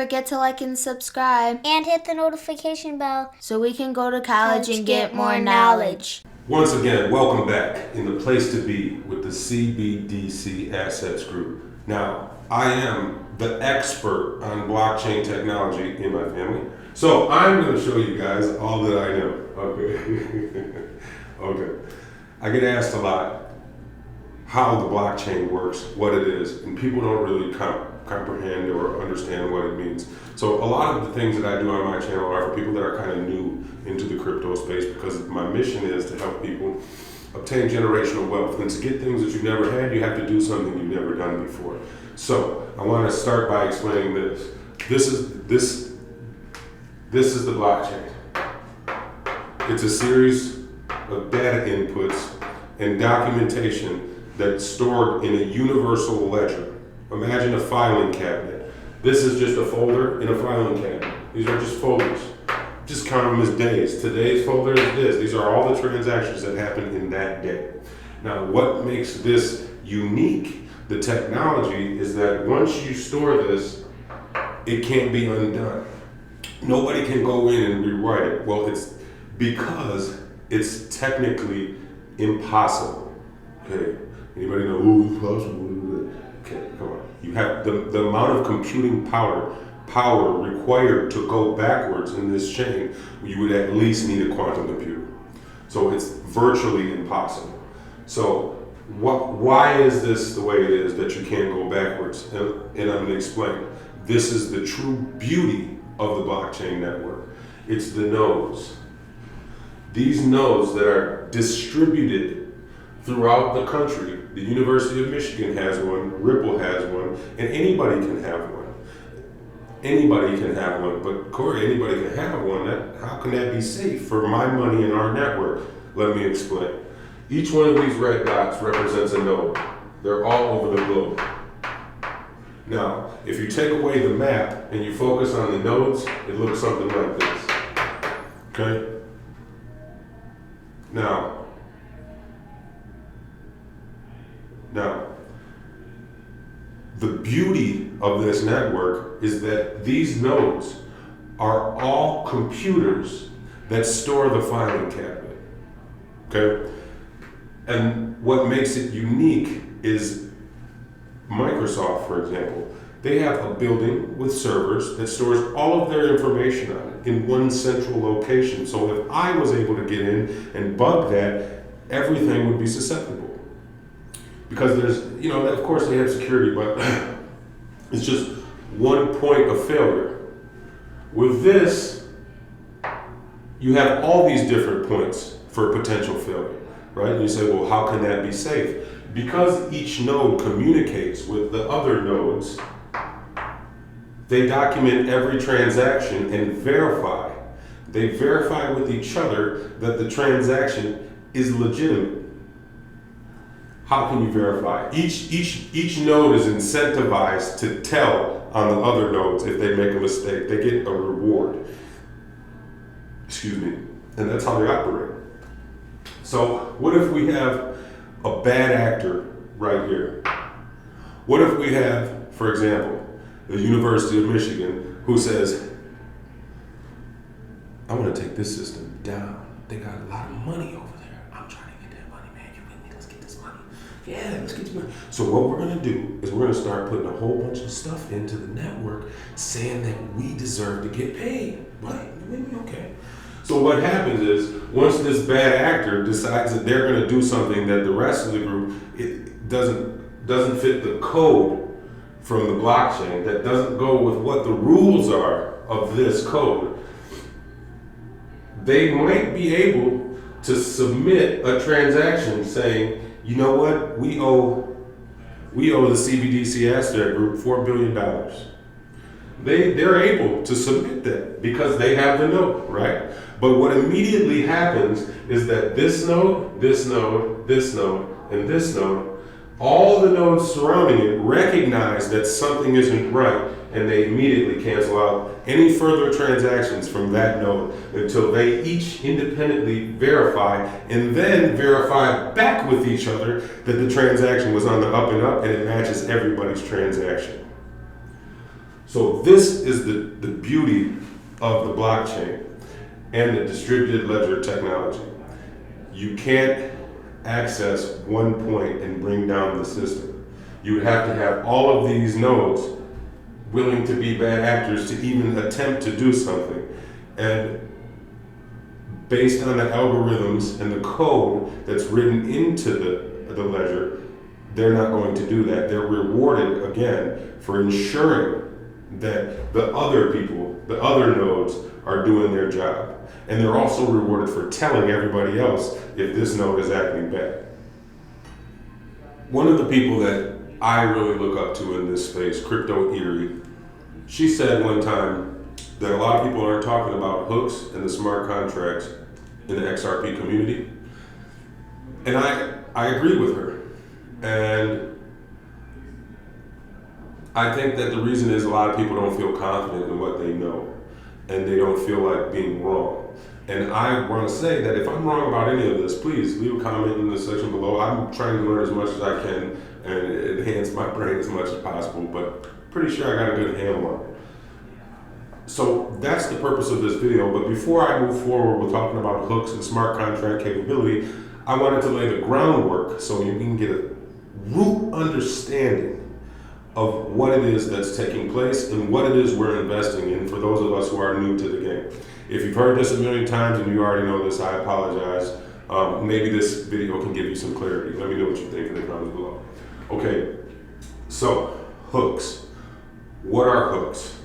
forget to like and subscribe. And hit the notification bell so we can go to college and get more knowledge. Once again, welcome back in the place to be with the CBDC Assets Group. Now, I am the expert on blockchain technology in my family, so I'm going to show you guys all that I know. Okay. Okay. I get asked a lot how the blockchain works, what it is, and people don't really comprehend or understand what it means. So a lot of the things that I do on my channel are for people that are kind of new into the crypto space, because my mission is to help people obtain generational wealth. And to get things that you've never had, you have to do something you've never done before. So I want to start by explaining this. This is the blockchain. It's a series of data inputs and documentation that's stored in a universal ledger. Imagine a filing cabinet. This is just a folder in a filing cabinet. These are just folders. Just count them as days. Today's folder is this. These are all the transactions that happened in that day. Now, what makes this unique, the technology, is that once you store this, it can't be undone. Nobody can go in and rewrite it. Well, it's because it's technically impossible. Okay. Anybody know who's possible? Okay, come on. You have the amount of computing power required to go backwards in this chain. You would at least need a quantum computer. So it's virtually impossible. So why is this the way it is that you can't go backwards? And I'm going to explain. This is the true beauty of the blockchain network. It's the nodes. These nodes that are distributed throughout the country. The University of Michigan has one, Ripple has one, and anybody can have one. Anybody can have one, but Corey, anybody can have one. How can that be safe for my money in our network? Let me explain. Each one of these red dots represents a node. They're all over the globe. Now, if you take away the map and you focus on the nodes, it looks something like this. Okay? Now, the beauty of this network is that these nodes are all computers that store the filing cabinet. Okay? And what makes it unique is Microsoft, for example. They have a building with servers that stores all of their information on it in one central location. So if I was able to get in and bug that, everything would be susceptible. Because there's, of course they have security, but it's just one point of failure. With this, you have all these different points for potential failure, right? And you say, well, how can that be safe? Because each node communicates with the other nodes, they document every transaction and verify. They verify with each other that the transaction is legitimate. How can you verify? Each node is incentivized to tell on the other nodes if they make a mistake. They get a reward. Excuse me. And that's how they operate. So what if we have a bad actor right here? What if we have, for example, the University of Michigan who says, I want to take this system down. They got a lot of money over there. I'm trying to get that money, man. You with me? Let's get this money. Yeah, let's get this money. So what we're going to do is we're going to start putting a whole bunch of stuff into the network saying that we deserve to get paid. Right? Okay. So what happens is, once this bad actor decides that they're going to do something that the rest of the group, it doesn't fit the code from the blockchain, that doesn't go with what the rules are of this code, they might be able to submit a transaction saying, you know what, we owe the CBDC Asset Group $4 billion. They're able to submit that because they have the node, right? But what immediately happens is that this node, this node, this node, and this node, all the nodes surrounding it recognize that something isn't right, and they immediately cancel out any further transactions from that node until they each independently verify and then verify back with each other that the transaction was on the up and up and it matches everybody's transaction. So this is the beauty of the blockchain and the distributed ledger technology. You can't access one point and bring down the system. You would have to have all of these nodes willing to be bad actors to even attempt to do something. And based on the algorithms and the code that's written into the ledger, they're not going to do that. They're rewarded again for ensuring that the other people, the other nodes, are doing their job. And they're also rewarded for telling everybody else if this node is acting bad. One of the people that I really look up to in this space, Crypto Erie, she said one time that a lot of people aren't talking about hooks and the smart contracts in the XRP community. And I agree with her. And I think that the reason is a lot of people don't feel confident in what they know, and they don't feel like being wrong. And I want to say that if I'm wrong about any of this, please leave a comment in the section below. I'm trying to learn as much as I can and enhance my brain as much as possible, but pretty sure I got a good handle on it. So that's the purpose of this video. But before I move forward with talking about hooks and smart contract capability, I wanted to lay the groundwork so you can get a root understanding of what it is that's taking place and what it is we're investing in for those of us who are new to the game. If you've heard this a million times and you already know this, I apologize. Maybe this video can give you some clarity. Let me know what you think in the comments below. Okay, so hooks. What are hooks?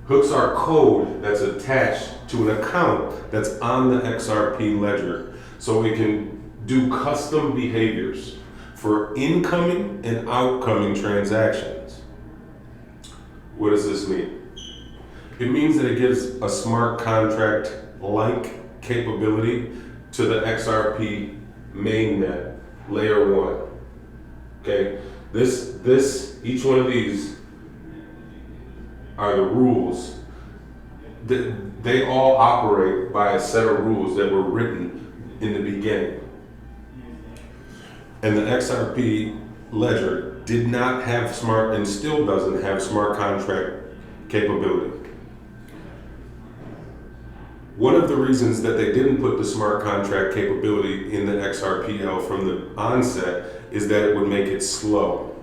Hooks are code that's attached to an account that's on the XRP ledger, so it can do custom behaviors for incoming and outcoming transactions. What does this mean? It means that it gives a smart contract-like capability to the XRP mainnet, layer 1. Okay, each one of these are the rules. They all operate by a set of rules that were written in the beginning. And the XRP ledger did not have smart, and still doesn't have smart contract capability. One of the reasons that they didn't put the smart contract capability in the XRPL from the onset is that it would make it slow.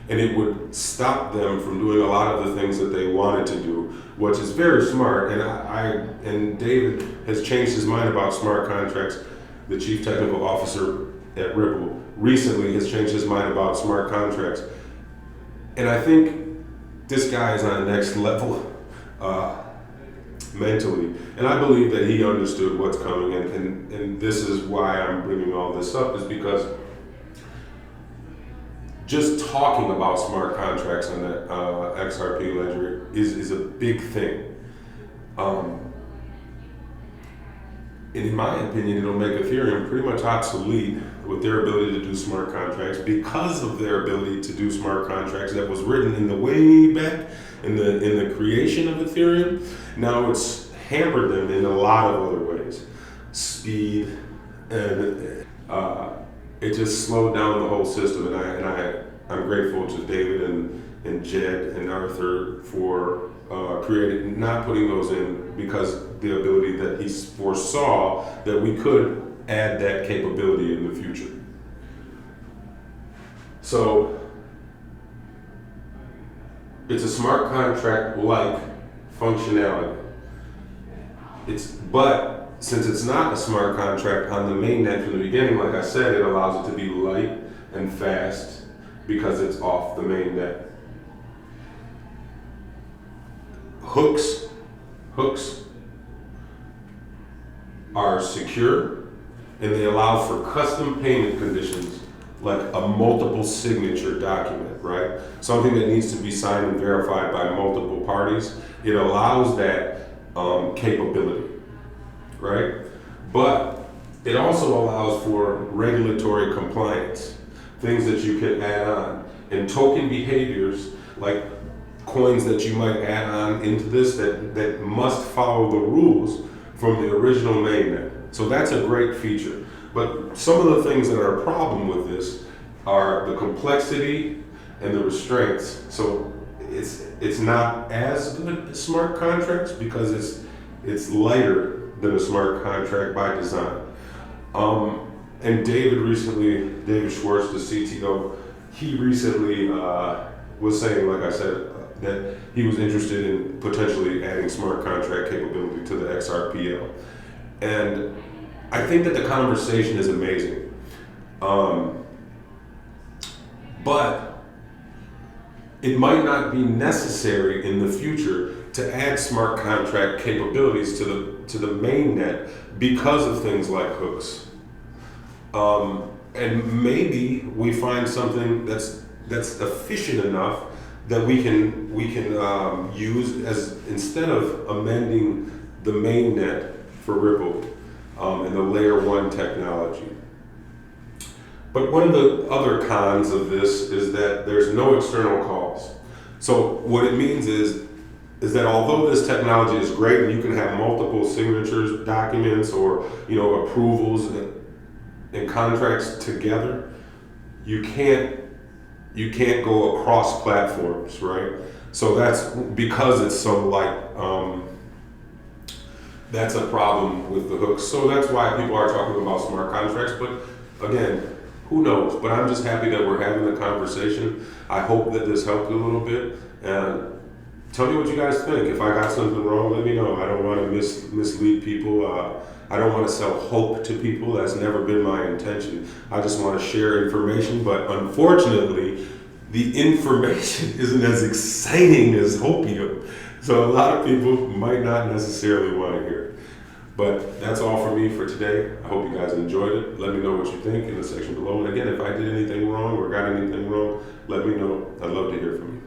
And it would stop them from doing a lot of the things that they wanted to do, which is very smart. And David has changed his mind about smart contracts. The chief technical officer at Ripple recently has changed his mind about smart contracts. And I think this guy is on the next level mentally. And I believe that he understood what's coming. And this is why I'm bringing all this up, is because just talking about smart contracts on the XRP ledger is a big thing. And in my opinion, it'll make Ethereum pretty much obsolete with their ability to do smart contracts, because of their ability to do smart contracts that was written in the way back in the creation of Ethereum. Now it's hampered them in a lot of other ways. Speed, and it just slowed down the whole system. And I'm grateful to David and Jed and Arthur for not putting those in, because the ability that he foresaw that we could add that capability in the future. So it's a smart contract-like functionality. But since it's not a smart contract on the mainnet from the beginning, like I said, it allows it to be light and fast because it's off the mainnet. Hooks are secure, and they allow for custom payment conditions, like a multiple signature document, right? Something that needs to be signed and verified by multiple parties. It allows that capability, right? But it also allows for regulatory compliance, things that you can add on, and token behaviors, like coins that you might add on into this that must follow the rules from the original mainnet. So that's a great feature. But some of the things that are a problem with this are the complexity and the restraints. So it's not as good as smart contracts because it's lighter than a smart contract by design. And David Schwartz, the CTO, he recently was saying, like I said, that he was interested in potentially adding smart contract capability to the XRPL. And I think that the conversation is amazing. But it might not be necessary in the future to add smart contract capabilities to the mainnet because of things like hooks. And maybe we find something that's efficient enough that we can use as, instead of amending the mainnet for Ripple and the layer 1 technology. But one of the other cons of this is that there's no external calls. So what it means is that although this technology is great and you can have multiple signatures, documents, or approvals and contracts together, you can't go across platforms, right? So that's because it's so light. That's a problem with the hooks. So that's why people are talking about smart contracts. But again, who knows? But I'm just happy that we're having the conversation. I hope that this helped you a little bit. And tell me what you guys think. If I got something wrong, let me know. I don't want to mislead people. I don't want to sell hope to people. That's never been my intention. I just want to share information. But unfortunately, the information isn't as exciting as hopium. So a lot of people might not necessarily want to hear it. But that's all for me for today. I hope you guys enjoyed it. Let me know what you think in the section below. And again, if I did anything wrong or got anything wrong, let me know. I'd love to hear from you.